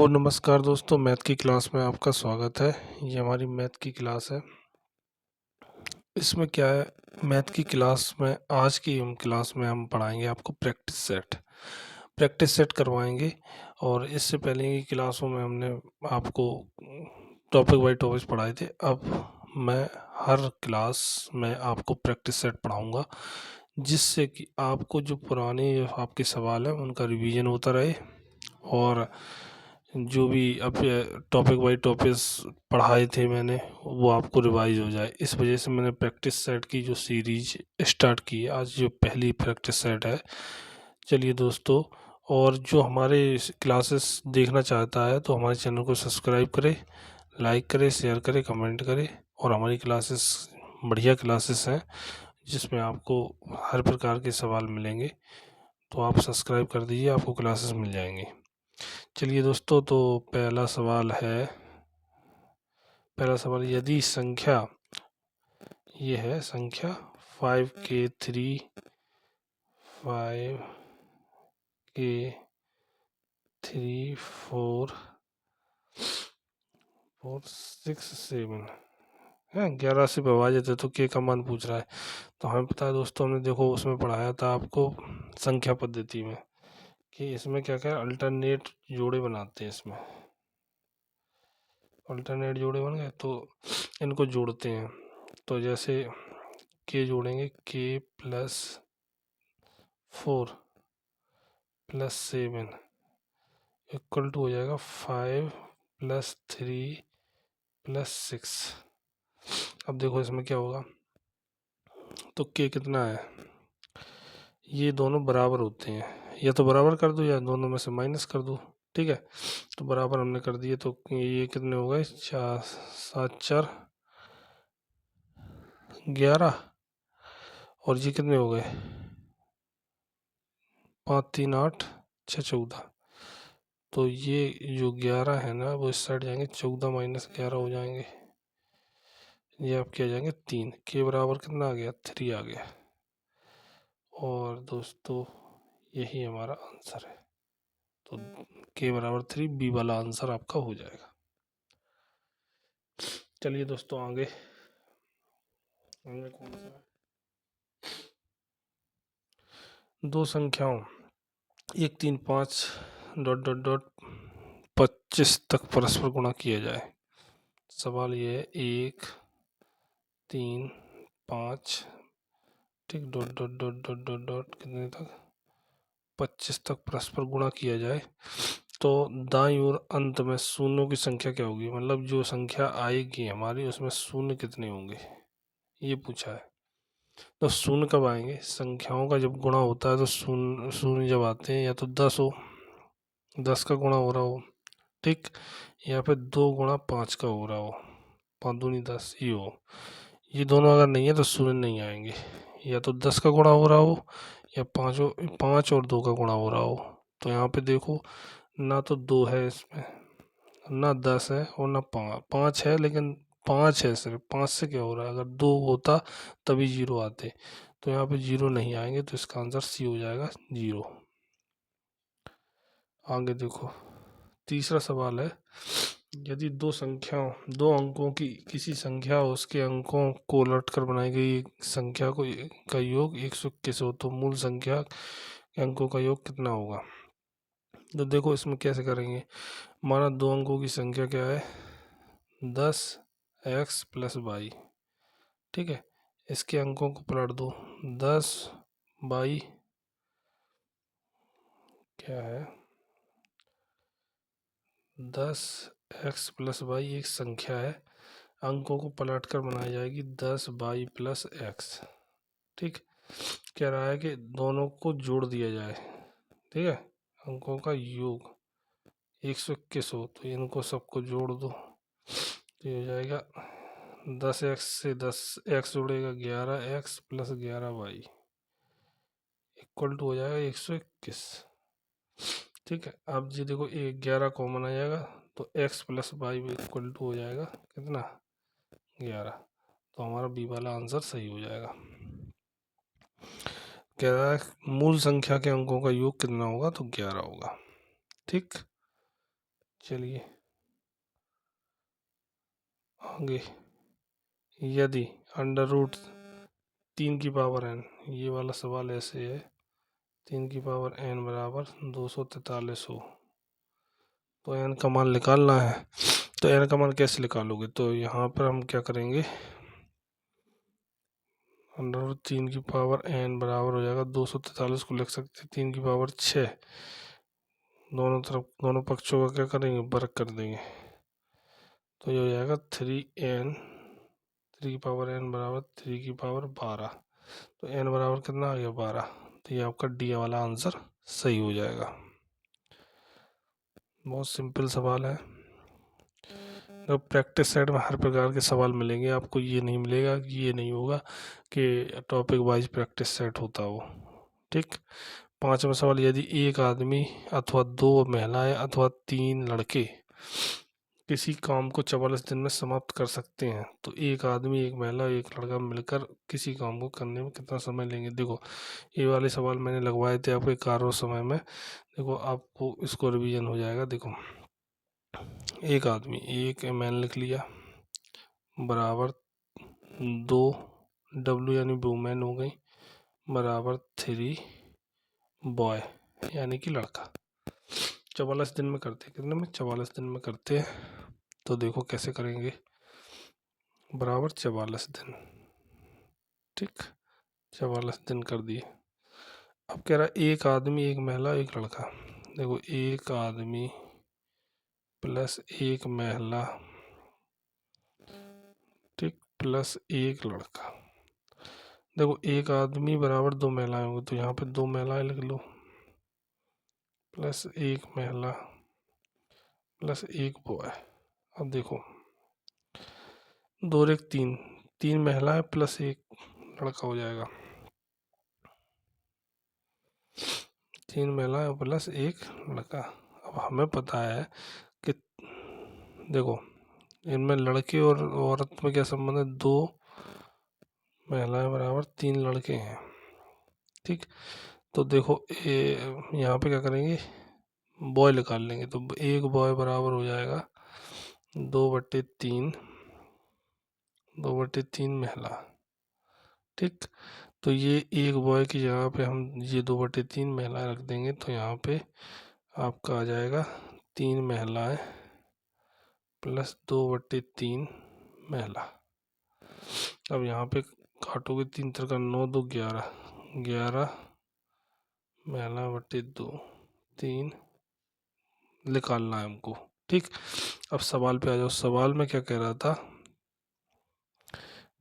नमस्कार दोस्तों, मैथ की क्लास में आपका स्वागत है। ये हमारी मैथ की क्लास है। इसमें क्या है, मैथ की क्लास में आज की क्लास में हम पढ़ाएंगे आपको प्रैक्टिस सेट करवाएंगे। और इससे पहले की क्लासों में हमने आपको टॉपिक बाय टॉपिक पढ़ाए थे। अब मैं हर क्लास में आपको प्रैक्टिस सेट पढ़ाऊंगा, जिससे कि आपको जो पुराने आपके सवाल हैं उनका रिवीजन होता रहे और जो भी अब टॉपिक बाई टॉपिक्स पढ़ाए थे मैंने वो आपको रिवाइज हो जाए। इस वजह से मैंने प्रैक्टिस सेट की जो सीरीज स्टार्ट की है, आज जो पहली प्रैक्टिस सेट है। चलिए दोस्तों, और जो हमारे क्लासेस देखना चाहता है तो हमारे चैनल को सब्सक्राइब करे, लाइक करे, शेयर करे, कमेंट करे। और हमारी क्लासेस बढ़िया क्लासेस हैं जिसमें आपको हर प्रकार के सवाल मिलेंगे, तो आप सब्सक्राइब कर दीजिए, आपको क्लासेस मिल जाएंगे। चलिए दोस्तों, तो पहला सवाल, यदि संख्या ये है संख्या 5k3 4 6 7 है, 11 से विभाजित है, तो के का मान पूछ रहा है। तो हमें पता है दोस्तों, हमने देखो उसमें पढ़ाया था आपको संख्या पद्धति में कि इसमें क्या क्या अल्टरनेट जोड़े बनाते हैं। इसमें अल्टरनेट जोड़े बन गए तो इनको जोड़ते हैं। तो जैसे के जोड़ेंगे, के प्लस 4 प्लस 7 इक्वल टू हो जाएगा 5 प्लस 3 प्लस 6। अब देखो इसमें क्या होगा, तो के कितना है, ये दोनों बराबर होते हैं, या तो बराबर कर दो या दोनों में से माइनस कर दो। ठीक है, तो बराबर हमने कर दिए, तो ये कितने हो गए, 4 7 4 11, और ये कितने हो गए, 5 3 8 6 14। तो ये जो 11 है ना, वो इस साइड जाएंगे, 14 माइनस 11 हो जाएंगे, ये आपके आ जाएंगे 3। के बराबर कितना आ गया, 3 आ गया। और दोस्तों यही हमारा आंसर है, तो के बराबर 3 बी वाला आंसर आपका हो जाएगा। चलिए दोस्तों, आगे कौन सा है, दो संख्याओं 1 3 5 डॉट डॉट डॉट 25 तक परस्पर गुणा किया जाए। सवाल ये है, 1 3 5 ठीक, dot dot dot dot dot dot कितने तक, 25 तक परस्पर गुणा किया जाए, तो दाईं ओर अंत में शून्यों की संख्या क्या होगी, मतलब जो संख्या आएगी हमारी उसमें शून्य कितने होंगे, ये पूछा है। तो शून्य कब आएंगे, संख्याओं का जब गुणा होता है तो शून्य शून्य जब आते हैं, या तो 10 हो, 10 का गुणा हो रहा हो, ठीक, या फिर 2 गुणा 5 का हो रहा हो, 5 दूनी 10 ये हो। ये दोनों अगर नहीं है तो शून्य नहीं आएंगे, या तो 10 का गुणा हो रहा हो या 5 और 2 का गुणा हो रहा हो। तो यहाँ पे देखो, ना तो 2 है इसमें, ना 10 है, और ना 5 है, लेकिन 5 है सिर्फ। 5 से क्या हो रहा है, अगर 2 होता तभी 0 आते, तो यहाँ पे 0 नहीं आएंगे, तो इसका आंसर सी हो जाएगा, 0। आगे देखो, तीसरा सवाल है, यदि दो अंकों की किसी संख्या उसके अंकों को उलटकर बनाई गई संख्या का योग 121 हो, तो मूल संख्या के अंकों का योग कितना होगा। तो देखो इसमें कैसे करेंगे, माना दो अंकों की संख्या क्या है, 10x प्लस वाई, ठीक है, इसके अंकों को पलट दो, 10 बाई क्या है, 10x प्लस वाई एक संख्या है, अंकों को पलट कर बनाई जाएगी 10 बाई प्लस एक्स। ठीक, कह रहा है कि दोनों को जोड़ दिया जाए, ठीक है, अंकों का योग 121 हो, तो इनको सबको जोड़ दो, तो ये हो जाएगा 10x से 10x जोड़ेगा 11x plus 11y equal to हो जाएगा 121। ठीक है, अब जी देखो 11 कॉमन आ जाएगा, तो x plus y equal to हो जाएगा कितना, 11। तो हमारा बी वाला आंसर सही हो जाएगा। कह रहा है मूल संख्या के अंकों का योग कितना होगा, तो 11 होगा। ठीक, चलिए आगे, यदि अंडर रूट 3 की पावर n, ये वाला सवाल ऐसे है, 3 की पावर n बराबर 243 हो तो n का मान निकालना है। तो n का मान कैसे निकालोगे? तो यहाँ पर हम क्या करेंगे, अंडर रूट 3 की पावर n बराबर हो जाएगा 243 को लिख सकते हैं 3 की पावर 6, दोनों तरफ दोनों पक्षों का क्या करेंगे, वर्ग कर देंगे। तो ये हो जाएगा 3 की पावर n बराबर 3 की पावर 12। तो n बराबर कितना आ गया, 12। तो ये आपका डी वाला आंसर सही हो जाएगा। बहुत सिंपल सवाल है। तो प्रैक्टिस सेट में हर प्रकार के सवाल मिलेंगे आपको, ये नहीं मिलेगा कि ये नहीं होगा कि टॉपिक वाइज प्रैक्टिस सेट होता हो। ठीक। 5वां सवाल, यदि एक आदमी अथवा 2 महिलाएं अथवा 3 लड़के किसी काम को 44 दिन में समाप्त कर सकते हैं तो एक आदमी, एक महिला, एक लड़का मिलकर किसी काम को करने में कितना समय लेंगे। देखो ये वाले सवाल मैंने लगवाए थे आपके कार्य समय में। देखो आपको इसको रिवीजन हो जाएगा। देखो एक आदमी, एक मैंने लिख लिया, बराबर 2 डब्ल्यू यानी वुमेन हो गई, बराबर 3 बॉय यानी कि लड़का। 44 दिन में करते, कितने में, 44 दिन में करते हैं। तो देखो कैसे करेंगे, बराबर 44 दिन, ठीक, 44 दिन कर दिए। अब कह रहा एक आदमी, एक महिला, एक लड़का। देखो एक आदमी प्लस एक महिला, ठीक, प्लस एक लड़का। देखो एक आदमी बराबर 2 महिलाएं होंगी तो यहाँ पे 2 महिलाएं लिख लो, प्लस एक महिला प्लस एक बॉय। अब देखो 2 और 1 3, 3 महिलाएं प्लस एक लड़का हो जाएगा, 3 महिलाएं प्लस एक लड़का। अब हमें पता है कि देखो इनमें लड़के और औरत में क्या संबंध है, 2 महिलाएं बराबर 3 लड़के हैं। ठीक। तो देखो यहाँ पे क्या करेंगे, बॉय निकाल लेंगे। तो एक बॉय बराबर हो जाएगा 2/3, 2/3 महिला। ठीक। तो ये एक बॉय की जगह पे हम ये 2/3 महिला रख देंगे तो यहाँ पे आपका आ जाएगा 3 महिलाएं प्लस 2/3 महिला। अब यहाँ पे काटोगे 3 3 का 9 2 11, 11 महिला बटे 2, 3 निकालना है हमको। ठीक। अब सवाल पे आ जाओ। सवाल में क्या कह रहा था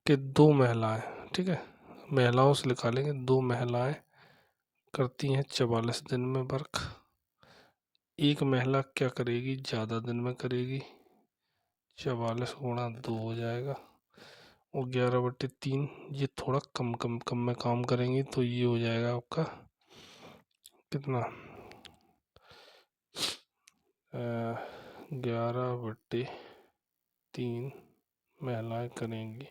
कि 2 महिलाएं, ठीक है, महिलाओं से निकालेंगे। 2 महिलाएं करती हैं 44 दिन में वर्क, एक महिला क्या करेगी, ज़्यादा दिन में करेगी, 44 गुणा 2 हो जाएगा, और 11/3 ये थोड़ा कम कम कम में काम करेंगी तो ये हो जाएगा आपका कितना, 11/3 महिलाएं करेंगी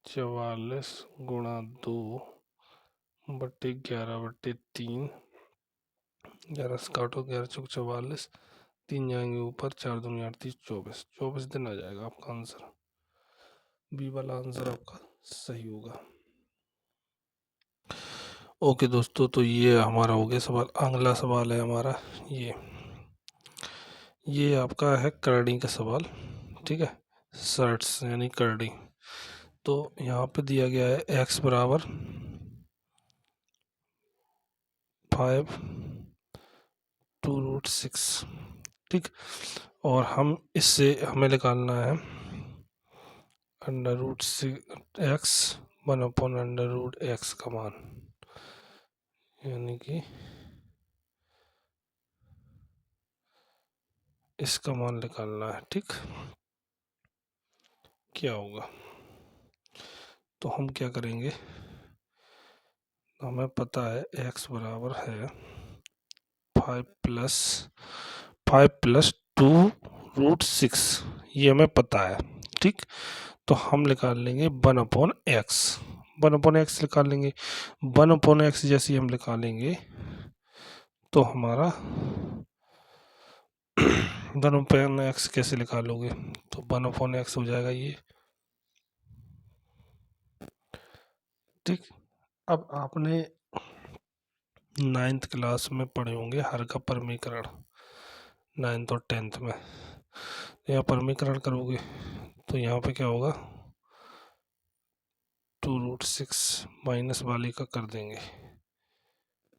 44 गुणा 2/11/3, 11 से काटो, 11 चौक 44, 3 जाएंगे ऊपर, 4 दूनी 8 30, 24 दिन आ जाएगा आपका आंसर। बी वाला आंसर आपका सही होगा। ओके दोस्तों, तो ये हमारा हो गया सवाल। अगला सवाल है हमारा ये आपका है करनी का सवाल, ठीक है, शर्ट्स यानी करनी। तो यहाँ पे दिया गया है x बराबर 5 2√6, ठीक, और हम इससे हमें निकालना है √6x 1/√x का मान, यानी कि इसका मान निकालना है। ठीक, क्या होगा, तो हम क्या करेंगे, हमें पता है x बराबर है 5 + 2√6, ये हमें पता है। ठीक, तो हम निकाल लेंगे 1/x, 1/x निकाल लेंगे। 1/x जैसे हम निकालेंगे तो हमारा वन अपॉन एक्स कैसे निकालोगे? तो वन अपॉन एक्स हो जाएगा ये, ठीक। अब आपने 9th क्लास में पढ़े होंगे हर का परमीकरण, 9th और 10th में। यहाँ परमीकरण करोगे तो यहाँ पे क्या होगा, 2√6 माइनस वाले का कर देंगे,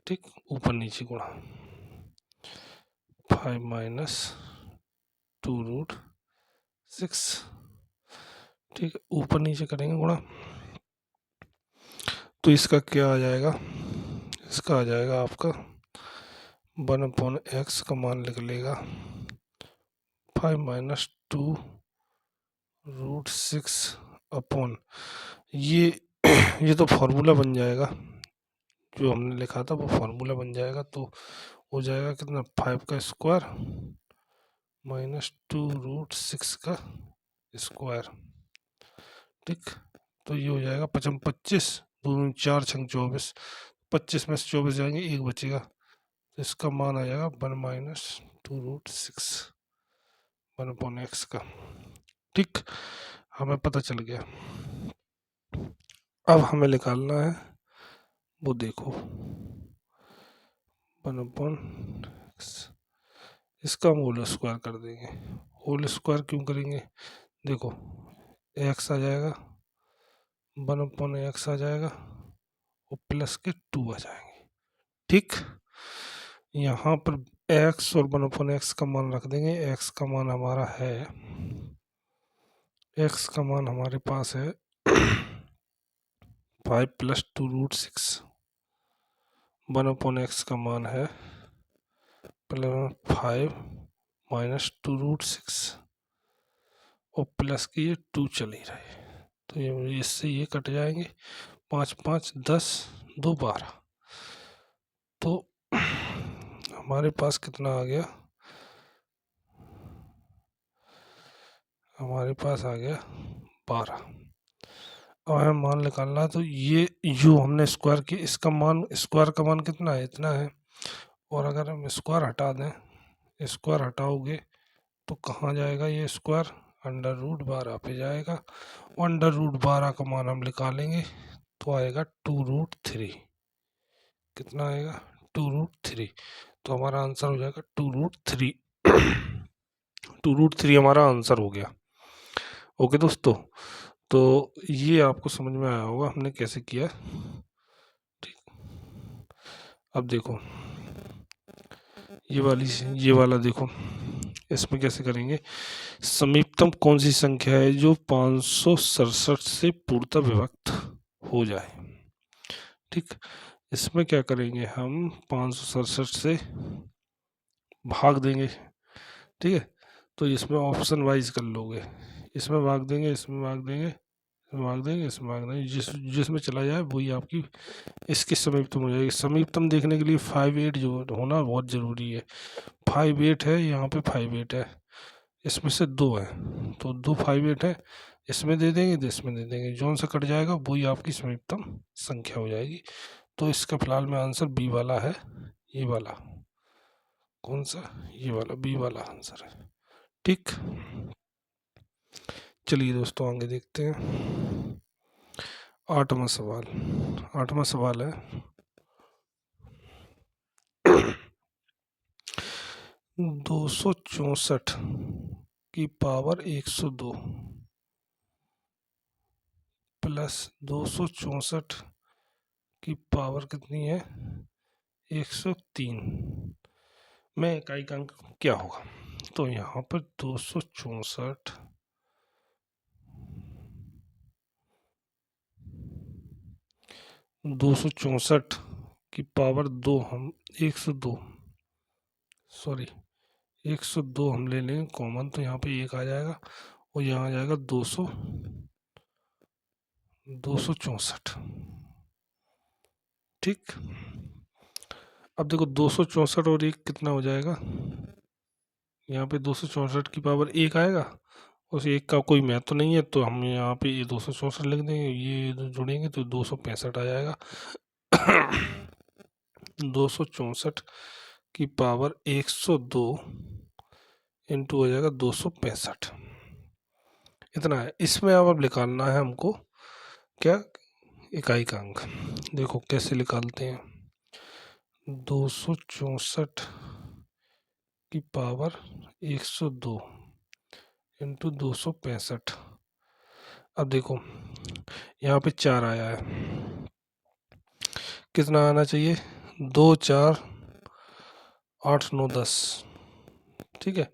ठीक, ऊपर नीचे गुणा, 5 माइनस 2√6, ठीक है, ऊपर नीचे करेंगे गुणा। तो इसका क्या आ जाएगा, इसका आ जाएगा आपका 1/x का मान लिख लेगा 5 माइनस 2√6 अपॉन ये तो फॉर्मूला बन जाएगा, जो हमने लिखा था वो फॉर्मूला बन जाएगा। तो हो जाएगा कितना, 5 का स्क्वायर माइनस 2√6 का स्क्वायर, ठीक। तो ये हो जाएगा 5 25, 2 4 6 24, 25 में से 24 जाएंगे, एक बचेगा, तो इसका मान आ जाएगा 1 माइनस 2√6 1/x का, ठीक। हमें पता चल गया। अब हमें निकालना है वो, देखो 1/x, इसका हम होल स्क्वायर कर देंगे। होल स्क्वायर क्यों करेंगे, देखो x आ जाएगा 1/x आ जाएगा और प्लस के 2 आ जाएंगे, ठीक। यहाँ पर x और 1/x का मान रख देंगे। x का मान हमारा है, x का मान हमारे पास है 5 प्लस 2√6, 1/x का मान है 5 माइनस 2√6 और प्लस की ये 2 चल ही रहे, तो ये इससे ये कट जाएंगे, 5 5 10 2 12, तो हमारे पास कितना आ गया, हमारे पास आ गया 12। अब हमें मान निकालना है, तो ये जो हमने स्क्वायर की, इसका मान, स्क्वायर का मान कितना है, इतना है। और अगर हम स्क्वायर हटा दें, स्क्वायर हटाओगे तो कहाँ जाएगा ये स्क्वायर, √12 पे जाएगा। √12 का मान हम निकालेंगे तो आएगा 2√3, कितना आएगा 2√3, तो हमारा आंसर हो जाएगा 2√3 2√3 हमारा आंसर हो गया। ओके दोस्तों, तो ये आपको समझ में आया होगा हमने कैसे किया, ठीक। अब देखो ये वाला देखो, इसमें कैसे करेंगे, समीपतम कौन सी संख्या है जो 567 से पूर्णतः विभक्त हो जाए, ठीक। इसमें क्या करेंगे, हम 567 से भाग देंगे, ठीक है। तो इसमें ऑप्शन वाइज कर लोगे, इसमें भाग देंगे, इसमें भाग देंगे, इसमें भाग देंगे, इसमें भाग देंगे, जिसमें चला जाए वही आपकी इसकी समीपतम हो जाएगी। समीपतम देखने के लिए 5 8 जो होना बहुत ज़रूरी है। 5 8 है, यहाँ पे 5 8 है, इसमें से 2 है, तो 2 5 8 है, इसमें दे देंगे तो इसमें दे देंगे, जोन से कट जाएगा वही आपकी समीपतम संख्या हो जाएगी। तो इसका फिलहाल में आंसर बी वाला है, ये वाला, कौन सा, ये वाला बी वाला आंसर है, ठीक। चलिए दोस्तों आगे देखते हैं 8वां सवाल। 8वां सवाल है 264 की पावर 102 प्लस 264 की पावर कितनी है 103 में इकाई का अंक क्या होगा। तो यहाँ पर 264 की पावर 2 हम 102 सॉरी 102 हम ले लेंगे कॉमन, तो यहाँ पे 1 आ जाएगा और यहाँ आ जाएगा 264, ठीक। अब देखो 264 और 1 कितना हो जाएगा, यहाँ पे 264 की पावर 1 आएगा, उस 1 का कोई महत्व तो नहीं है, तो हम यहाँ पे ये 264 लिख देंगे, ये जोड़ेंगे तो 265 आ जाएगा 264 की पावर 102 इंटू हो जाएगा 265, इतना है। इसमें अब निकालना है हमको क्या, इकाई का अंक। देखो कैसे निकालते हैं, 264 की पावर 102 इंटू 265। अब देखो यहाँ पे 4 आया है, कितना आना चाहिए, 2 4 8 9 10, ठीक है।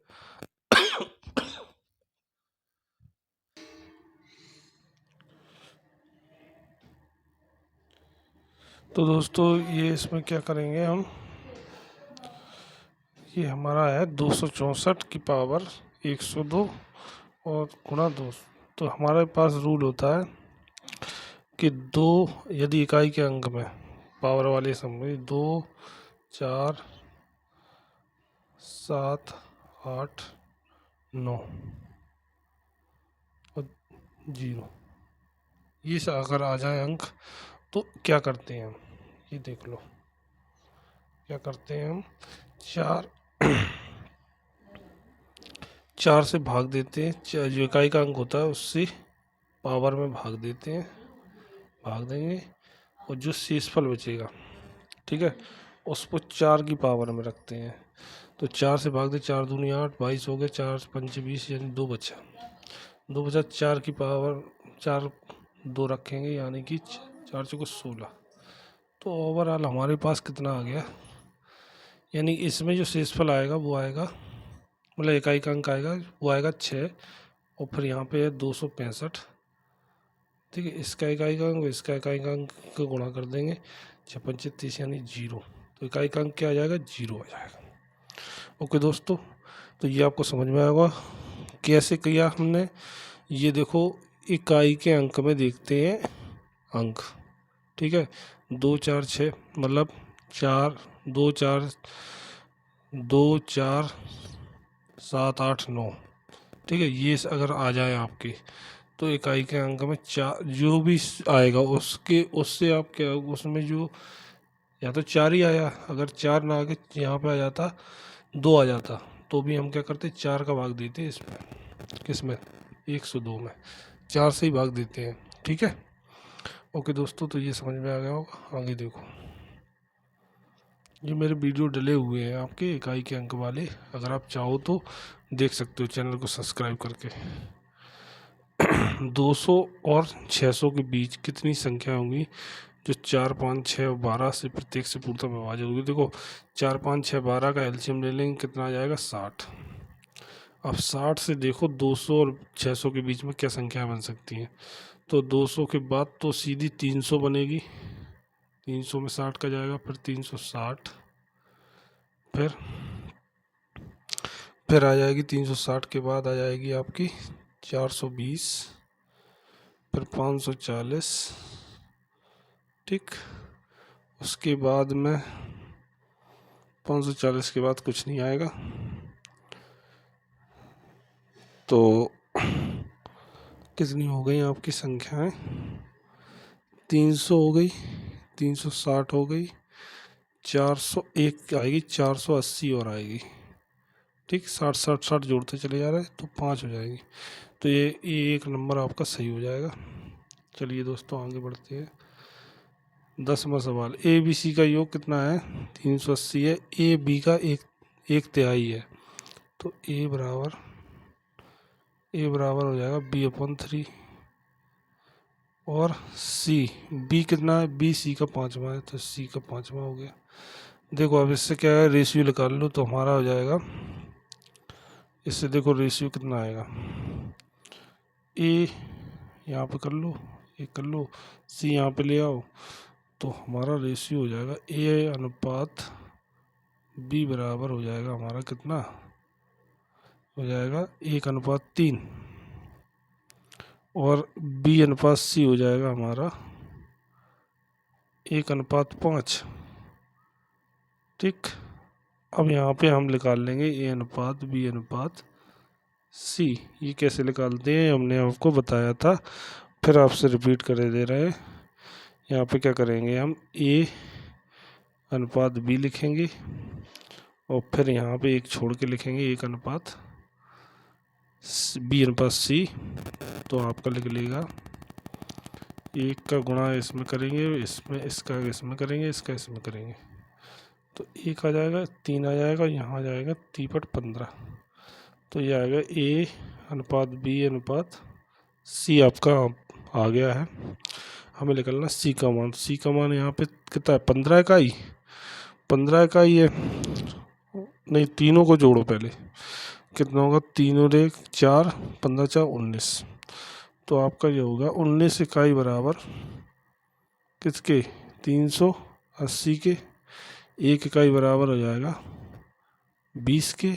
तो दोस्तों ये इसमें क्या करेंगे हम, ये हमारा है 264 की पावर 102 और गुणा 2। तो हमारे पास रूल होता है कि दो, यदि इकाई के अंक में पावर वाले सम में 2 4 7 8 9 और 0, ये अगर आ जाए अंक तो क्या करते हैं हम, ये देख लो क्या करते हैं हम, 4 4 से भाग देते हैं, जो इकाई का अंक होता है उससे पावर में भाग देते हैं, भाग देंगे, और जो शेषफल बचेगा, ठीक है, उसको 4 की पावर में रखते हैं। तो 4 से भाग दे, 4 दूनी 8, 22 हो गए, 4 पंच 20, यानी 2 बचा, 2 बचा, 4 की पावर 4 2 रखेंगे, यानी कि 4 चौको 16। तो ओवरऑल हमारे पास कितना आ गया, यानी इसमें जो शेषफल आएगा वो आएगा, मतलब इकाई का अंक आएगा वो आएगा 6, और फिर यहाँ पे है 265, ठीक है, इसका इकाई का अंक इसका इकाई का अंक को गुणा कर देंगे, 6 पंचे 30 यानी 0, तो इकाई का अंक क्या आ जाएगा, 0 आ जाएगा। ओके दोस्तों, तो ये आपको समझ में आएगा कैसे किया हमने। ये देखो इकाई के अंक में देखते हैं अंक, ठीक है, 2 4 6, मतलब 4 2 4 2 4 7 8 9, ठीक है, ये अगर आ जाए आपकी, तो इकाई के अंक में 4 जो भी आएगा उसके उससे आप क्या, उसमें जो या तो 4 ही आया, अगर 4 ना आके यहाँ पे आ जाता 2 आ जाता, तो भी हम क्या करते, 4 का भाग देते इसमें, किसमें, 102 में 4 से ही भाग देते हैं, ठीक है। ओके दोस्तों, तो ये समझ में आ गया होगा। आगे देखो, ये मेरे वीडियो डले हुए हैं आपके इकाई के अंक वाले, अगर आप चाहो तो देख सकते हो चैनल को सब्सक्राइब करके। 200 और 600 के बीच कितनी संख्या होंगी जो 4 5 6 और 12 से प्रत्येक से पूर्णतः विभाजित होगी। देखो 4 5 6 12 का एलसीएम ले लेंगे, कितना आ जाएगा, 60। अब 60 से देखो 200 और 600 के बीच में क्या संख्या बन सकती हैं, तो 200 के बाद तो सीधी 300 बनेगी, 300 में 60 का जाएगा, फिर 360, फिर आ जाएगी 360 के बाद आ जाएगी आपकी 420, फिर 540, ठीक, उसके बाद में 540 के बाद कुछ नहीं आएगा, तो कितनी हो गई आपकी संख्याएं, 300 हो गई, 360 हो गई, 401 आएगी, 480 और आएगी, ठीक, 60 60 60 जोड़ते चले जा रहे हैं तो 5 हो जाएगी, तो ये एक नंबर आपका सही हो जाएगा। चलिए दोस्तों आगे बढ़ते हैं। 10वां सवाल, ए बी सी का योग कितना है, 380 है, ए बी का एक तिहाई है, तो ए बराबर हो जाएगा b/3, और सी, बी कितना है, बी सी का 5वां है, तो सी का 5वां हो गया। देखो अब इससे क्या है, रेशियो निकाल लो तो हमारा हो जाएगा, इससे देखो रेशियो कितना आएगा, ए यहाँ पे कर लो, ए कर लो, सी यहाँ पे ले आओ, तो हमारा रेशियो हो जाएगा ए अनुपात बी बराबर हो जाएगा हमारा कितना, हो जाएगा 1/3, और बी अनुपात सी हो जाएगा हमारा 1/5, ठीक। अब यहाँ पे हम निकाल लेंगे ए अनुपात बी अनुपात सी, ये कैसे निकालते हैं हमने आपको बताया था, फिर आपसे रिपीट कर दे रहे हैं। यहाँ पे क्या करेंगे, हम ए अनुपात बी लिखेंगे, और फिर यहाँ पे एक छोड़ के लिखेंगे 1/5 बी अनुपात सी, तो आपका लिख लेगा 1 का गुणा इसमें करेंगे, इसमें इसका इसमें करेंगे, इसका इसमें करेंगे, तो 1 आ जाएगा, 3 आ जाएगा, यहाँ आ जाएगा 3/15, तो ये आएगा ए अनुपात बी अनुपात सी आपका आ गया है। हमें निकलना सी का मान। सी का मान यहाँ पे कितना है, 15 इकाई, 15 इकाई है, नहीं तीनों को जोड़ो पहले, कितना होगा, 3 और 1 4, 15 4 19, तो आपका ये होगा 19 इकाई बराबर किसके, 380 के। 1 इकाई बराबर हो जाएगा 20 के,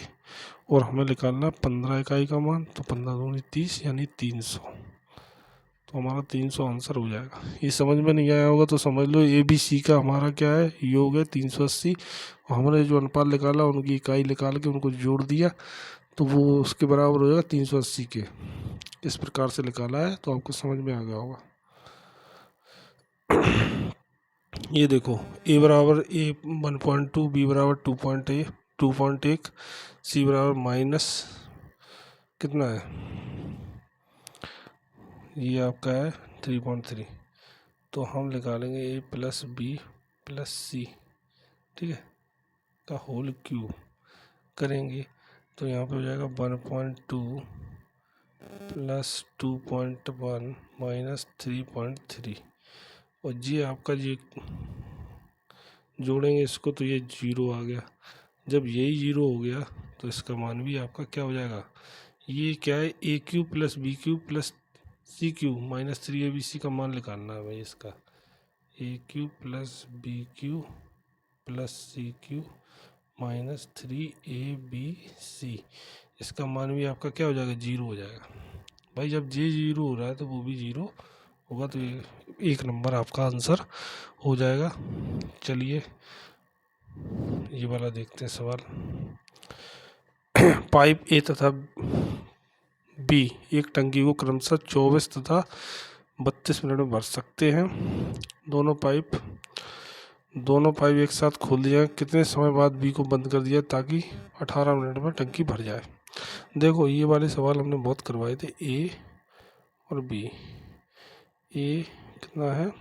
और हमें निकालना 15 इकाई का मान, तो 15 दूनी 30 यानी 300, तो हमारा 300 आंसर हो जाएगा। ये समझ में नहीं आया होगा तो समझ लो ए बी सी का हमारा क्या है, योग है 380, और हमने जो अनुपात निकाला उनकी इकाई निकाल के उनको जोड़ दिया, तो वो उसके बराबर हो जाएगा 380 के। इस प्रकार से निकाला है, तो आपको समझ में आ गया होगा। ये देखो ए बराबर ए 1.2, बी बराबर 2.1, सी बराबर माइनस कितना है, ये आपका है 3.3, तो हम निकालेंगे ए प्लस बी प्लस सी, ठीक है, का होल क्यूब करेंगे, तो यहाँ पे हो जाएगा 1.2 प्लस 2.1 माइनस 3.3, और जी आपका ये जोड़ेंगे इसको तो ये 0 आ गया। जब यही 0 हो गया तो इसका मान भी आपका क्या हो जाएगा, ये क्या है, A cube plus B cube plus C cube minus 3abc का मान निकालना है भाई इसका, A cube plus B cube plus C cube minus 3abc, इसका मान भी आपका क्या हो जाएगा, 0 हो जाएगा। भाई जब जे 0 हो रहा है तो वो भी 0 होगा, तो ये 1 नंबर आपका आंसर हो जाएगा। चलिए ये वाला देखते हैं सवाल। पाइप ए तथा बी एक टंकी को क्रमशः 24 तथा 32 मिनट में भर सकते हैं। दोनों पाइप एक साथ खोल दिया, कितने समय बाद बी को बंद कर दिया ताकि 18 मिनट में टंकी भर जाए। देखो ये वाले सवाल हमने बहुत करवाए थे, ए और बी। ए कितना है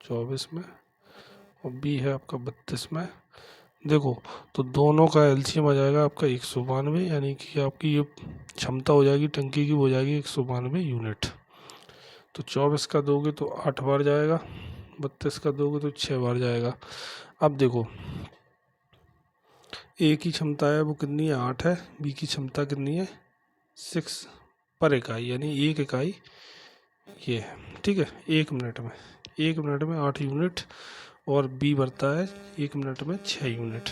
24 में और बी है आपका 32 में। देखो तो दोनों का एलसीएम आ जाएगा आपका 192, यानी कि आपकी ये क्षमता हो जाएगी टंकी की, हो जाएगी 192 यूनिट। तो 24 का दोगे तो 8 बार जाएगा, 32 का दोगे तो 6 बार जाएगा। अब देखो ए की क्षमता है वो कितनी है, 8 है, बी की क्षमता कितनी है 6 पर इकाई, यानी 1 इकाई ये है, ठीक है। 1 मिनट में 8 यूनिट, और बी बढ़ता है 1 मिनट में 6 यूनिट।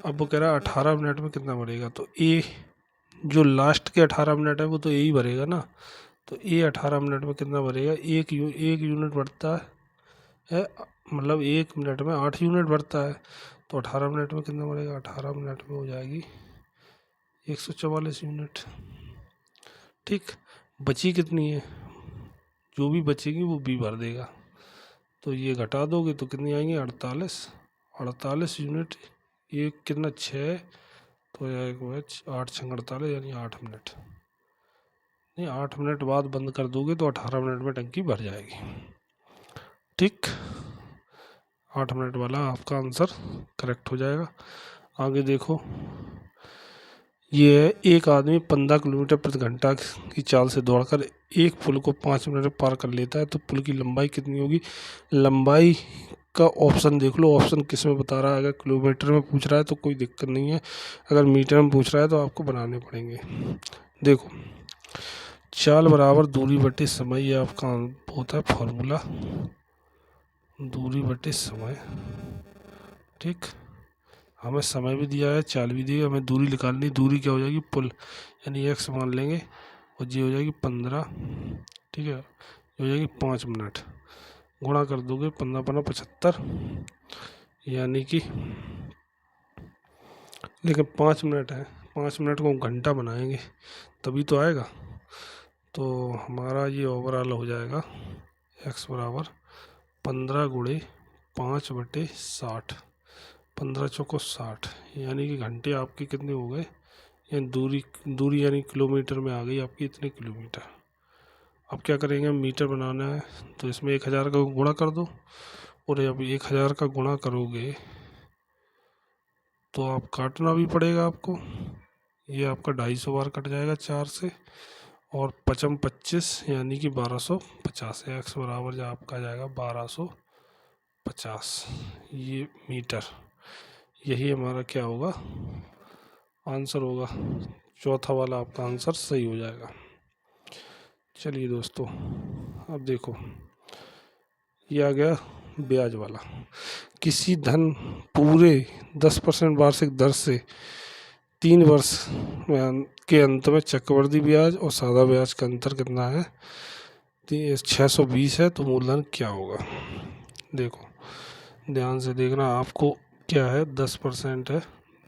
अब वो कह रहा है 18 मिनट में कितना बढ़ेगा, तो ए जो लास्ट के 18 मिनट है वो तो ए ही भरेगा ना, तो ए 18 मिनट में कितना भरेगा, एक यूनिट बढ़ता है, मतलब 1 मिनट में 8 यूनिट बढ़ता है, तो 18 मिनट में कितना बढ़ेगा, 18 मिनट में हो जाएगी 144 यूनिट। ठीक, बची कितनी है, जो भी बचेगी वो बी भर देगा, तो ये घटा दोगे तो कितनी आएंगी 48 यूनिट। ये कितना 6, तो आएगा 8 6 48, यानी 8 मिनट, नहीं 8 मिनट बाद बंद कर दोगे तो 18 मिनट में टंकी भर जाएगी। ठीक, 8 मिनट वाला आपका आंसर करेक्ट हो जाएगा। आगे देखो, ये है एक आदमी 15 किलोमीटर प्रति घंटा की चाल से दौड़कर एक पुल को 5 मिनट में पार कर लेता है, तो पुल की लंबाई कितनी होगी। लंबाई का ऑप्शन देख लो, ऑप्शन किस में बता रहा है, अगर किलोमीटर में पूछ रहा है तो कोई दिक्कत नहीं है, अगर मीटर में पूछ रहा है तो आपको बनाने पड़ेंगे। देखो चाल बराबर दूरी बटे समय, ये आपका होता है फॉर्मूला, दूरी बटे समय। ठीक, हमें समय भी दिया है, चाल भी दी है, हमें दूरी निकालनी। दूरी क्या हो जाएगी, पुल, यानी x मान लेंगे, और जी हो जाएगी 15, ठीक है, हो जाएगी 5 मिनट, गुणा कर दोगे 15 15 75, यानी कि, लेकिन 5 मिनट है, 5 मिनट को हम घंटा बनाएंगे तभी तो आएगा, तो हमारा ये ओवरऑल हो जाएगा x बराबर 15 गुणे 5/60, 15 चौको 60, यानी कि घंटे आपके कितने हो गए यानी दूरी यानी किलोमीटर में आ गई आपकी इतने किलोमीटर। अब क्या करेंगे, मीटर बनाना है तो इसमें 1000 का गुणा कर दो, और जब 1000 का गुणा करोगे तो आप काटना भी पड़ेगा आपको। ये आपका 250 बार कट जाएगा 4 से, और 55 25 यानी कि 1250 है। x बराबर जो आपका जाएगा 1250 ये मीटर। यही हमारा क्या होगा, आंसर होगा। चौथा वाला आपका आंसर सही हो जाएगा। चलिए दोस्तों, अब देखो ये आ गया ब्याज वाला। किसी धन पूरे 10% वार्षिक दर से 3 वर्ष के अंत में चक्रवृद्धि ब्याज और सादा ब्याज का अंतर कितना है, 620 है, तो मूलधन क्या होगा। देखो ध्यान से देखना, आपको क्या है 10% है,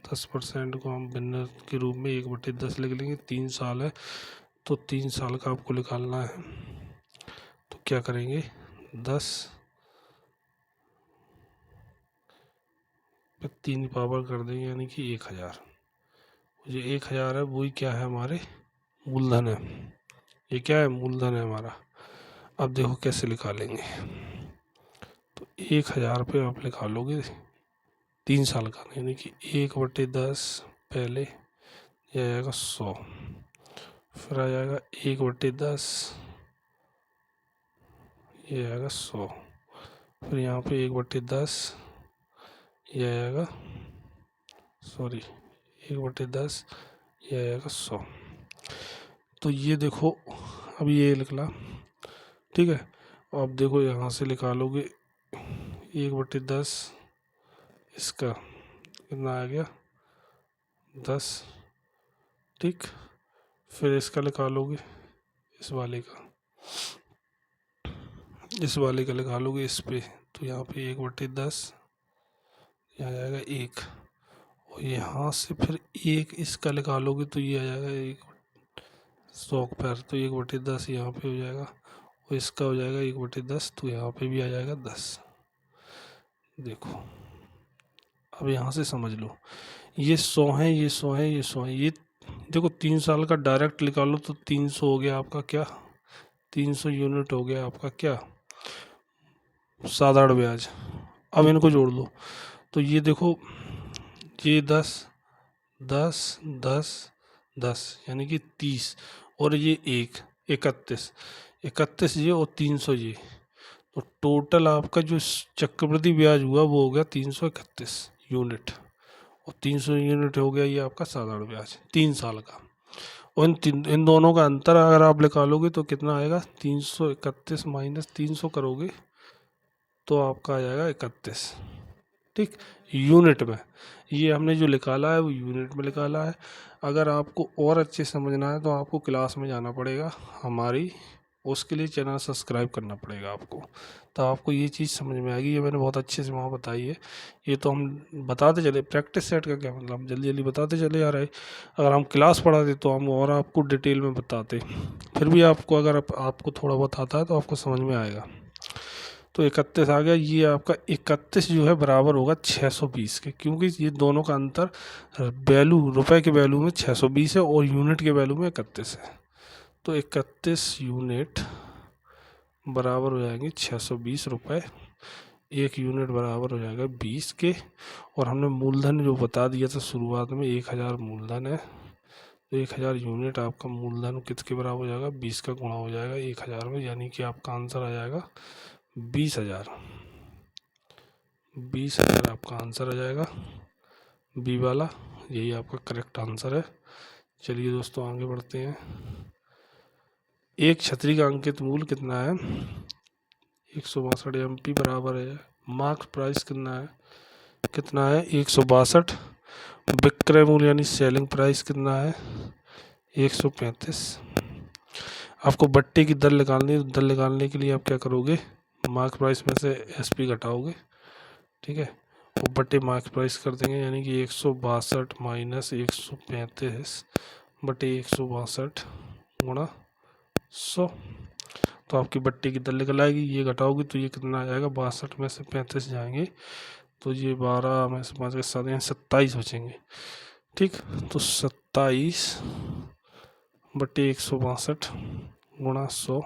10% को हम भिन्न के रूप में 1/10 लिख लेंगे। 3 साल है तो 3 साल का आपको निकालना है, तो क्या करेंगे 10 पे 3 पावर कर देंगे यानी कि 1000। जो 1000 है वही क्या है, हमारे मूलधन है। ये क्या है, मूलधन है हमारा। अब देखो कैसे निकालेंगे, तो 1000 पे आप निकालोगे 3 साल का, यानी कि 1/10 पहले ये आ जाएगा 100, फिर आ जाएगा 1/10 ये आएगा 100, फिर यहाँ पे 1/10 ये आएगा, सॉरी 1/10 ये आएगा 100। तो ये देखो अब ये निकला, ठीक है। अब देखो यहाँ से निकालोगे 1/10, इसका कितना आ गया 10, ठीक। फिर इसका निकालोगे, इस वाले का निकालोगे इस पे, तो यहाँ पे 1/10 यहाँ आ जाएगा 1, और यहाँ से फिर 1 इसका निकालोगे तो ये आ जाएगा 100 पर, तो 1/10 यहाँ पे हो जाएगा, और इसका हो जाएगा 1/10, तो यहाँ पे भी आ जाएगा 10। देखो अब यहाँ से समझ लो, ये 100 है, ये 100 है, ये 100 है, ये देखो 3 साल का डायरेक्ट निकालो तो 300 हो गया आपका क्या, 300 यूनिट हो गया आपका क्या, साधारण ब्याज। अब इनको जोड़ लो, तो ये देखो ये 10 10 10 10 यानी कि 30, और ये 31 ये, और 300 ये, तो टोटल आपका जो चक्रवृद्धि ब्याज हुआ वो हो गया 331 यूनिट, और 300 यूनिट हो गया ये आपका साधारण ब्याज 3 साल का। और इन दोनों का अंतर अगर आप निकालोगे तो कितना आएगा, 331 माइनस 300 करोगे तो आपका आ जाएगा 31, ठीक, यूनिट में। ये हमने जो निकाला है वो यूनिट में निकाला है। अगर आपको और अच्छे समझना है तो आपको क्लास में जाना पड़ेगा हमारी, उसके लिए चैनल सब्सक्राइब करना पड़ेगा आपको, तो आपको ये चीज़ समझ में आएगी। ये मैंने बहुत अच्छे से वहाँ बताई है। ये तो हम बताते चले, प्रैक्टिस सेट का क्या मतलब, हम जल्दी जल्दी बताते चले आ रहे। अगर हम क्लास पढ़ाते तो हम और आपको डिटेल में बताते, फिर भी आपको अगर आपको थोड़ा बहुत आता है तो आपको समझ में आएगा। तो 31 आ गया, ये आपका 31 जो है बराबर होगा 620 के, क्योंकि ये दोनों का अंतर वैल्यू रुपए के वैल्यू में 620 है और यूनिट के वैल्यू में 31 है। तो 31 यूनिट बराबर हो जाएंगे 620 रुपये, एक यूनिट बराबर हो जाएगा 20 के। और हमने मूलधन जो बता दिया था शुरुआत में 1000 मूलधन है, तो 1000 यूनिट आपका मूलधन किसके बराबर हो जाएगा, 20 का गुणा हो जाएगा 1000 में, यानी कि आपका आंसर आ जाएगा 20,000। 20,000 आपका आंसर आ जाएगा, बी वाला यही आपका करेक्ट आंसर है। चलिए दोस्तों आगे बढ़ते हैं। एक छतरी का अंकित मूल्य कितना है, 162 MP बराबर है, मार्केट प्राइस कितना है 162, विक्रय मूल्य यानी सेलिंग प्राइस कितना है 135। आपको बट्टे की दर निकालनी है, तो दर निकालने के लिए आप क्या करोगे, मार्केट प्राइस में से SP घटाओगे, ठीक है, वो बट्टे मार्केट प्राइस कर देंगे, यानी कि 162 माइनस 135 बटे 162 गुणा 100, तो आपकी बट्टे की दर निकल आएगी। ये घटाओगे तो ये कितना आ जाएगा, 62 में से 35 जाएंगे तो ये 12 में से 5 के 7 27 बचेंगे, ठीक। तो 27/162 गुणा 100,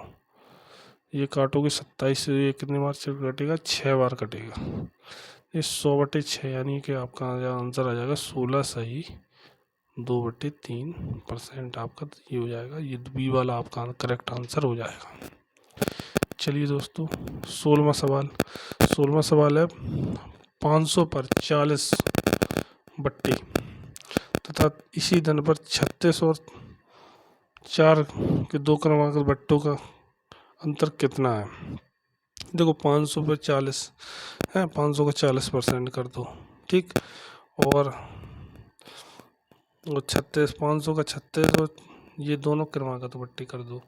ये काटोगे 27 से ये कितनी बार कटेगा, 6 बार कटेगा। ये 100/6 यानी कि आपका आंसर आ जाएगा 16 सही 2/3% आपका ये हो जाएगा। ये बी वाला आपका करेक्ट आंसर हो जाएगा। चलिए दोस्तों 16वां सवाल है 500 पर 40 बट्टे तथा इसी धन पर 36 और 4 के दो क्रमांक बट्टों का अंतर कितना है। देखो 500 पर 40 है, 500 का 40% कर दो, ठीक। और 36, 500 का 36 और ये दोनों क्रमागत बट्टे कर दो।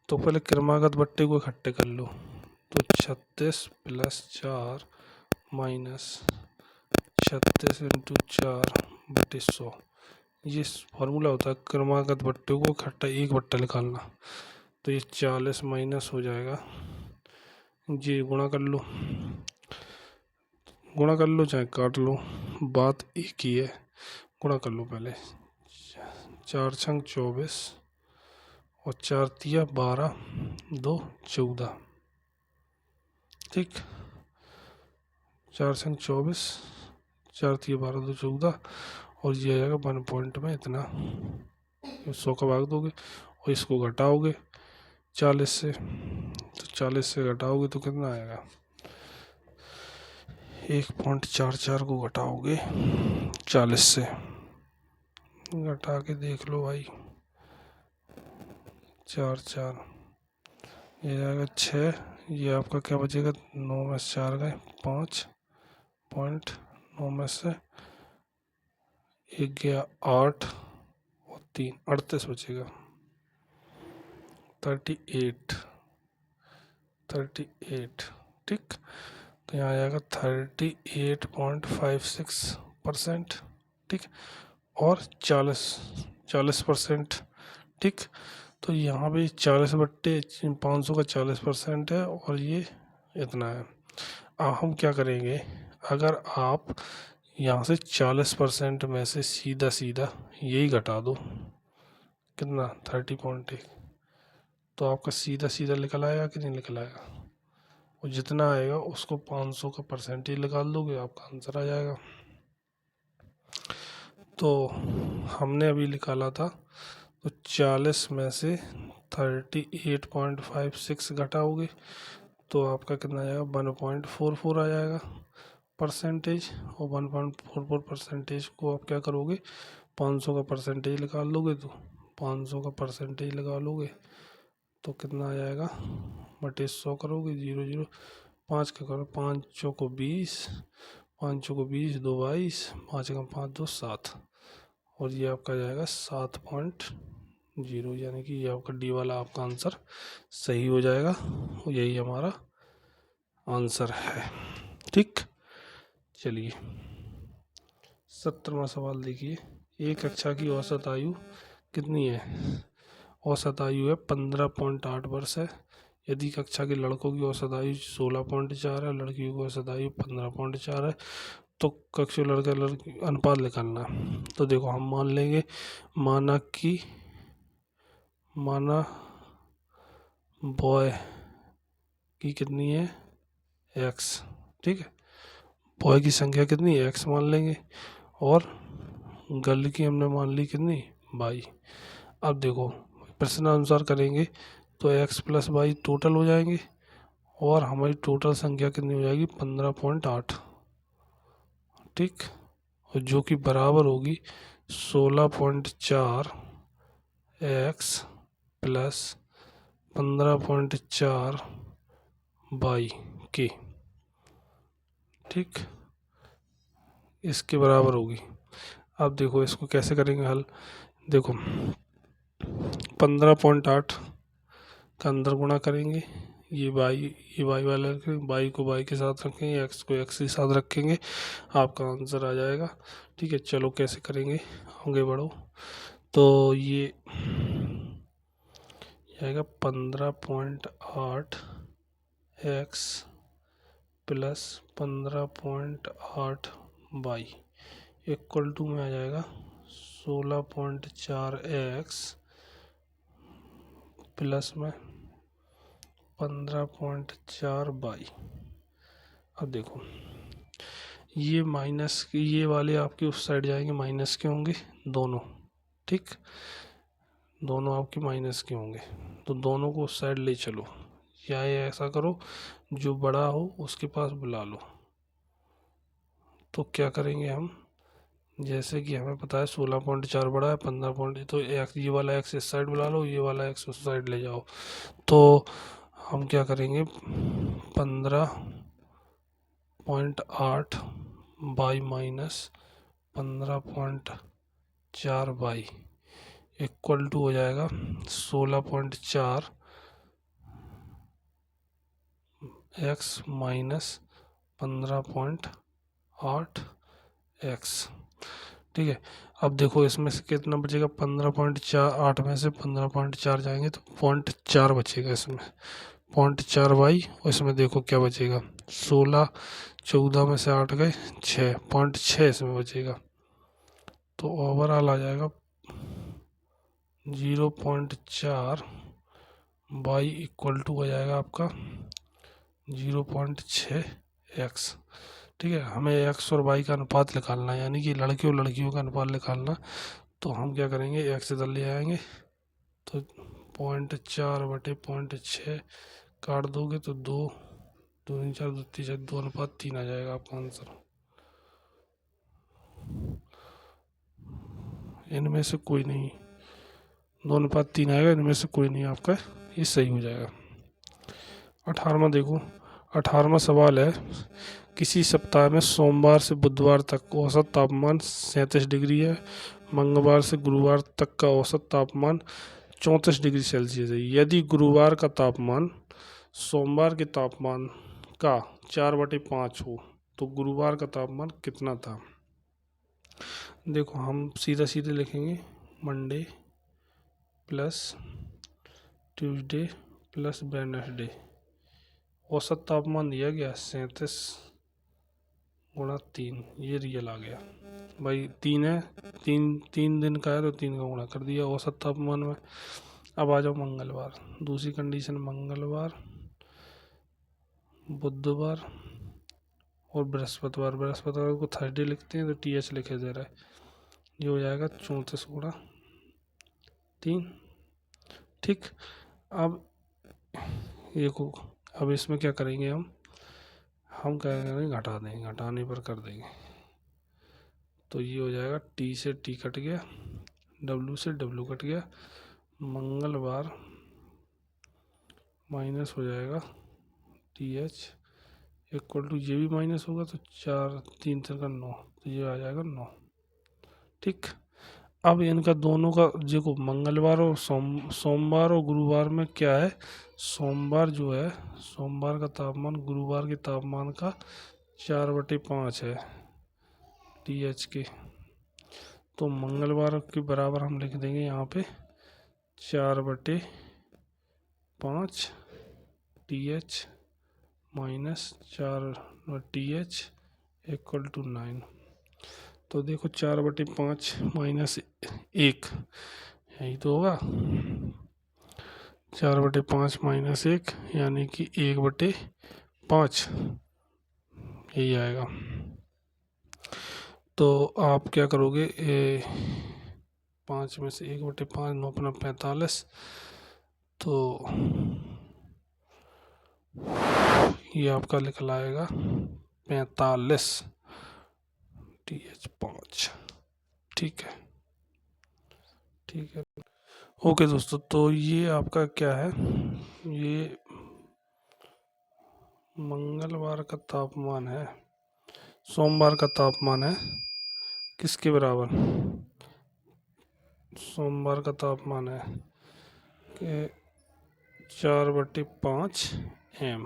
तो पहले क्रमागत बट्टे को इकट्ठे कर लो। तो 36 + 4 - 36 × 4/100, ये फॉर्मूला होता है क्रमागत बट्टे को इकट्ठा एक बट्टा निकालना। तो ये 40 माइनस हो जाएगा, ये गुणा कर लो चाहे काट लो, बात एक ही है। गुणा कर लो पहले, 4 × 24 और 4 × 3 = 12, 2 = 14, ठीक। 4 × 24, 4 × 3 = 12, 2 = 14 और ये आ जाएगा 1 पॉइंट में इतना। 100 का भाग दोगे और इसको घटाओगे 40 से, तो 40 से घटाओगे तो कितना आएगा, 1.44 को घटाओगे 40 से, घटा के देख लो भाई, 4 4 ये आएगा 6, ये आपका क्या बचेगा, 9 में से 4 गए 5, 9 में से 1 गया 8 और 3 38 बचेगा, 38, ठीक। तो यहाँ आ जाएगा 38.56%, ठीक। और 40%, ठीक। तो यहाँ पे 40/500 का 40% है और ये इतना है। अब हम क्या करेंगे, अगर आप यहाँ से 40% में से सीधा यही घटा दो, कितना 30.1, तो आपका सीधा निकल आएगा कि नहीं निकल आएगा। और जितना आएगा उसको 500 का परसेंटेज निकाल दोगे, आपका आंसर आ जाएगा। तो हमने अभी निकाला था, तो 40 में से 38.56 घटाओगे तो आपका कितना आ जाएगा, 1.44 आ जाएगा परसेंटेज। और 1.44 परसेंटेज को आप क्या करोगे, 500 का परसेंटेज निकाल लोगे, तो 500 का परसेंटेज लगा लोगे तो कितना आ जाएगा, बटे 100 करोगे, 0 0 5 का करो, 5 चौको 20, 5 चौको 20, 2 22, 5 का 5 2 7 और ये आपका जाएगा 7.0, यानी कि ये आपका डी वाला आपका आंसर सही हो जाएगा। और यही हमारा आंसर है, ठीक। चलिए 17वां सवाल देखिए, एक कक्षा की औसत आयु कितनी है। औसत आयु है 15.8 वर्ष है। यदि कक्षा के लड़कों की औसत आयु 16.4 है, लड़कियों की औसत आयु 15.4 है, तो कक्षा लड़का लड़की अनुपात निकालना है। तो देखो हम मान लेंगे, माना बॉय की कितनी है, x, ठीक है। बॉय की संख्या कितनी है, x मान लेंगे, और गर्ल की हमने मान ली कितनी, y। अब देखो प्रश्नानुसार करेंगे तो x + y टोटल हो जाएंगे और हमारी टोटल संख्या कितनी हो जाएगी, 15.8, ठीक। और जो कि बराबर होगी 16.4 x + 15.4 y के, ठीक, इसके बराबर होगी। अब देखो इसको कैसे करेंगे हल, देखो 15.8 का अंदर गुणा करेंगे, ये वाई वाला रखेंगे, वाई को वाई के साथ रखेंगे, एक्स को एक्स के साथ रखेंगे, आपका आंसर आ जाएगा, ठीक है। चलो कैसे करेंगे, आगे बढ़ो। तो ये आएगा 15.8 x + 15.8 y इक्वल टू में आ जाएगा 16.4x प्लस में 15.4y। अब देखो ये माइनस, ये वाले आपके उस साइड जाएंगे, माइनस के होंगे दोनों, ठीक, दोनों आपके माइनस के होंगे, तो दोनों को उस साइड ले चलो, या ये ऐसा करो जो बड़ा हो उसके पास बुला लो। तो क्या करेंगे हम, जैसे कि हमें पता है 16.4 बड़ा है 15 पॉइंट, तो ये वाला एक्स इस साइड बुला लो, ये वाला एक्स उस साइड ले जाओ। तो हम क्या करेंगे, 15.8 by minus 15.4 by equal to हो जाएगा 16.4 एक्स माइनस 15.8 एक्स। ठीक है, अब देखो इसमें से कितना बचेगा, 15.48 में से 15.4 जाएंगे तो 0.4 बचेगा, इसमें 0.4 बाई, और इसमें देखो क्या बचेगा, 16, 14 में से 8 गए 6, 0.6 इसमें बचेगा। तो ओवरऑल आ जाएगा 0.4 बाई इक्वल टू हो जाएगा आपका 0.6 एक्स। ठीक है, हमें एक्स और वाई का अनुपात निकालना है, यानी कि लड़के और लड़कियों का अनुपात निकालना। तो हम क्या करेंगे, एक्स इधर ले आएंगे, तो 0.4/0.6 काट दोगे तो 2, 2 3 4 2 3 2:3 आ जाएगा आपका आंसर। इनमें से कोई नहीं, 2:3 आएगा, इनमें से कोई नहीं आपका, ये सही हो जाएगा। 18वां देखो, 18वां सवाल है, किसी सप्ताह में सोमवार से बुधवार तक औसत तापमान 37 डिग्री है, मंगलवार से गुरुवार तक का औसत तापमान 34 डिग्री सेल्सियस है। यदि गुरुवार का तापमान सोमवार के तापमान का 4/5 हो तो गुरुवार का तापमान कितना था। देखो हम सीधा सीधे लिखेंगे, Monday plus Tuesday plus Wednesday, औसत तापमान दिया गया 37 गुणा 3, ये रियल आ गया भाई, 3 है, 3 दिन का है तो 3 का गुणा कर दिया औसत तापमान में। अब आ जाओ मंगलवार, दूसरी कंडीशन, मंगलवार, बुधवार और बृहस्पतिवार, बृहस्पतिवार को थर्सडे लिखते हैं तो TH लिखे दे रहा है, ये हो जाएगा 34 गुणा 3। ठीक, अब देखो, अब इसमें क्या करेंगे हम क्या करेंगे, घटा देंगे, घटाने पर कर देंगे, तो ये हो जाएगा T से T कट गया, W से W कट गया, मंगलवार माइनस हो जाएगा TH इक्वल टू, ये भी माइनस होगा तो 4 3 3 का 9, तो ये आ जाएगा 9। ठीक, अब इनका दोनों का देखो, मंगलवार और सोमवार और गुरुवार में क्या है, सोमवार जो है, सोमवार का तापमान गुरुवार के तापमान का 4/5 है TH के, तो मंगलवार के बराबर हम लिख देंगे यहाँ पे 4/5 TH minus 4/TH equal to 9। तो देखो 4/5 माइनस 1, यही तो होगा, 4/5 माइनस 1 यानी कि 1/5, यही आएगा। तो आप क्या करोगे, 5 में से 1/5, 9 अपना 45, तो ये आपका निकल आएगा 45 TH 5। ठीक है, ठीक है, ओके दोस्तों, तो ये आपका क्या है, ये मंगलवार का तापमान है, सोमवार का तापमान है किसके बराबर, सोमवार का तापमान है कि 4/5 M।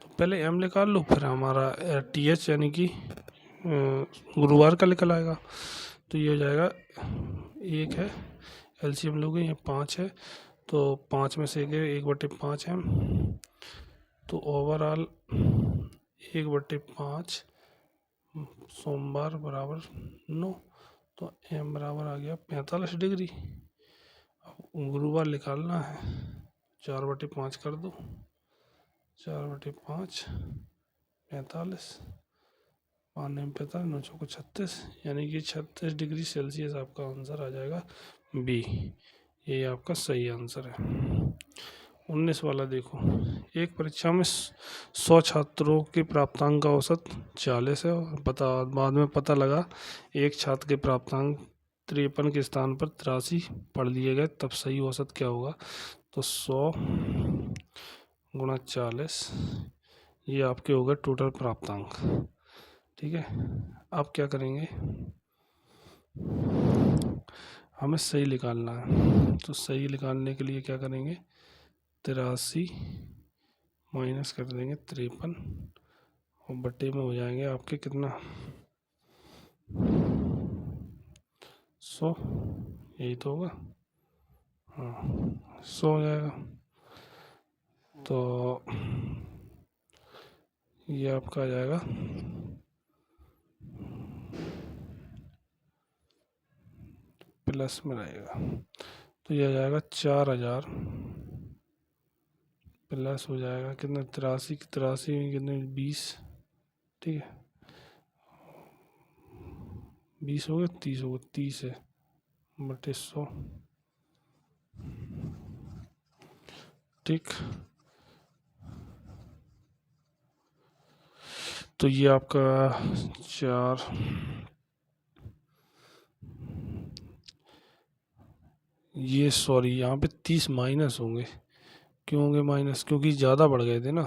तो पहले M निकाल लो, फिर हमारा TH यानी कि गुरुवार का निकल आएगा, तो ये हो जाएगा, 1 है, LCM लोगे, ये 5 है, तो 5 में से 1/5 M, तो ओवरऑल 1/5 सोमवार बराबर 9, तो एम बराबर आ गया 45 डिग्री। अब गुरुवार निकालना है, 4/5 कर दो, 4/5 45, 5×45 9 चौको 36, यानी कि 36 डिग्री सेल्सियस आपका आंसर आ जाएगा बी। ये आपका सही आंसर है। 19 वाला देखो, एक परीक्षा में 100 छात्रों के प्राप्तांक का औसत 40 है और बाद में पता लगा एक छात्र के प्राप्तांक 53 के स्थान पर 83 पढ़ लिए गए, तब सही औसत क्या होगा? तो 100 गुणा 40, ये आपके हो गए टोटल प्राप्तांक। ठीक है, अब क्या करेंगे, हमें सही निकालना है। तो सही निकालने के लिए क्या करेंगे, 83 माइनस कर देंगे 53 और बट्टे में हो जाएंगे आपके कितना, 100, यही तो होगा, हाँ 100 हो जाएगा। तो ये आपका आ जाएगा प्लस में रहेगा, तो ये आ जाएगा 4000 प्लस हो जाएगा कितना, 83 कितने 20, ठीक है 20 हो गया, 30 हो गया, 30 है बटे 100, ठीक। तो ये आपका 4, ये सॉरी यहाँ पे 30 माइनस होंगे, क्यों होंगे माइनस, क्योंकि ज़्यादा बढ़ गए थे ना,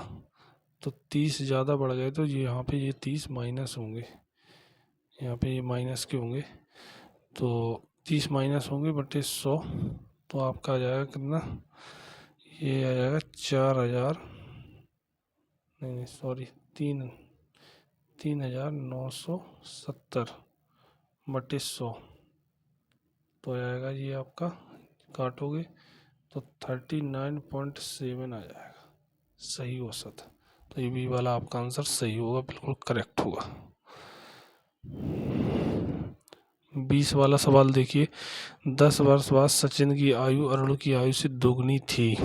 तो 30 ज़्यादा बढ़ गए, तो ये यहाँ पे ये 30 माइनस होंगे, यहाँ पे ये माइनस के होंगे, तो 30 माइनस होंगे बटे 100, तो आपका आ जाएगा कितना, ये आ जाएगा 4000, नहीं सॉरी 3970 बटे 100, तो आएगा ये आपका, काटोगे तो 39.7 आ जाएगा सही औसत। तो ये बी वाला आपका आंसर सही होगा, बिल्कुल करेक्ट होगा। 20 वाला सवाल देखिए, 10 वर्ष बाद सचिन की आयु अरुण की आयु से दोगुनी थी।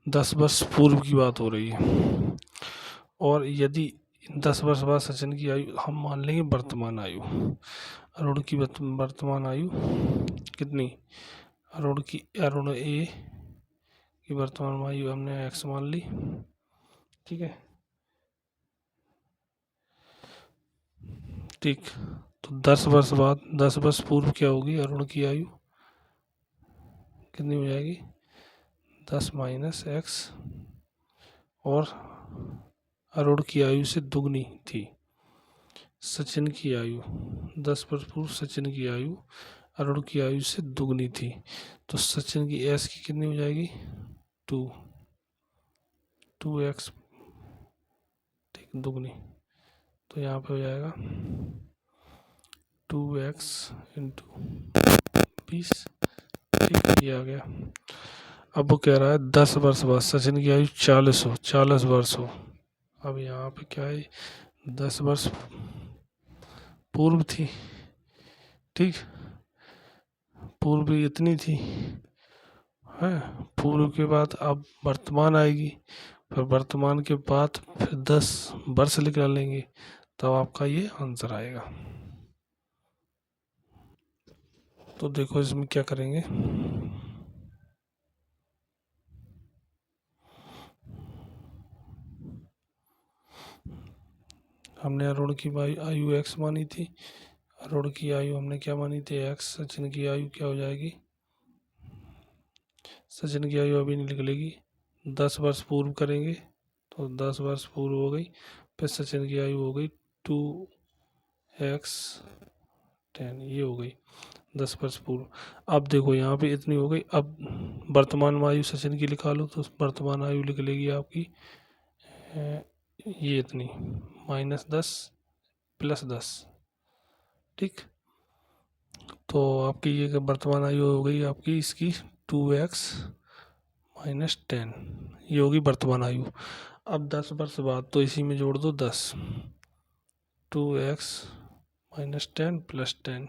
10 वर्ष पूर्व की बात हो रही है, और यदि 10 वर्ष बाद सचिन की आयु, हम मान लेंगे वर्तमान आयु, अरुण की वर्तमान आयु कितनी, अरुण ए की वर्तमान आयु हमने x मान ली, ठीक है, ठीक। तो 10 वर्ष बाद, 10 वर्ष पूर्व क्या होगी, अरुण की आयु कितनी हो जाएगी, 10 माइनस x, और अरुण की आयु से दुगनी थी सचिन की आयु, 10 वर्ष पूर्व सचिन की आयु अरुण की आयु से दुगनी थी, तो सचिन की s की कितनी हो जाएगी, 2x, ठीक दुगनी, तो यहाँ पे हो जाएगा 2x इंटू 20, ठीक ये आ गया। अब वो कह रहा है 10 वर्ष बाद सचिन की आयु 40 वर्ष हो। अब यहाँ पे क्या है, 10 वर्ष पूर्व थी, ठीक, पूर्व इतनी थी है, पूर्व के बाद अब वर्तमान आएगी, फिर वर्तमान के बाद फिर 10 वर्ष निकाल लेंगे, तब आपका ये आंसर आएगा। तो देखो इसमें क्या करेंगे, हमने अरुण की आयु x मानी थी, अरुण की आयु हमने क्या मानी थी x, सचिन की आयु क्या हो जाएगी, सचिन की आयु अभी नहीं निकलेगी, 10 वर्ष पूर्व करेंगे तो 10 वर्ष पूर्व हो गई, फिर सचिन की आयु हो गई 2x 10, ये हो गई 10 वर्ष पूर्व। अब देखो यहाँ पे इतनी हो गई, अब वर्तमान आयु सचिन की निकालो, तो वर्तमान आयु निकलेगी आपकी ये इतनी, -10 + 10, ठीक। तो आपकी ये वर्तमान आयु हो गई आपकी इसकी 2x - 10, ये होगी वर्तमान आयु। अब 10 वर्ष बाद तो इसी में जोड़ दो 10, 2x - 10 + 10,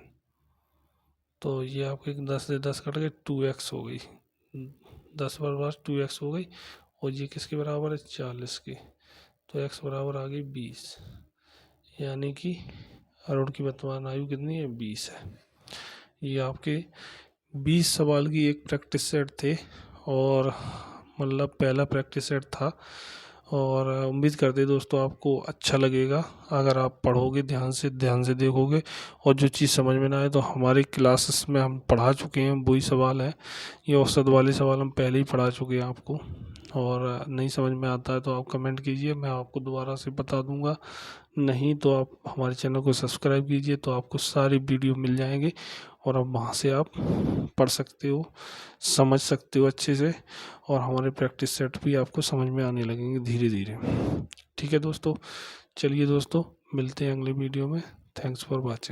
तो ये आपके 10 से 10 कट गए, 2x हो गई, 10 बराबर 2x हो गई। और ये किसके बराबर है, 40 की। तो x बराबर आ गई 20, यानी कि अरुण की वर्तमान आयु कितनी है, 20 है। ये आपके 20 सवाल की एक प्रैक्टिस सेट थे, और मतलब पहला प्रैक्टिस सेट था। और उम्मीद करते दोस्तों आपको अच्छा लगेगा, अगर आप पढ़ोगे, ध्यान से देखोगे, और जो चीज़ समझ में ना आए तो हमारी क्लासेस में हम पढ़ा चुके हैं, वही सवाल है। ये औसत वाले सवाल हम पहले ही पढ़ा चुके हैं आपको, और नहीं समझ में आता है तो आप कमेंट कीजिए, मैं आपको दोबारा से बता दूंगा। नहीं तो आप हमारे चैनल को सब्सक्राइब कीजिए, तो आपको सारी वीडियो मिल जाएंगे, और अब वहाँ से आप पढ़ सकते हो, समझ सकते हो अच्छे से, और हमारे प्रैक्टिस सेट भी आपको समझ में आने लगेंगे धीरे धीरे। ठीक है दोस्तों, चलिए दोस्तों, मिलते हैं अगले वीडियो में। Thanks for watching.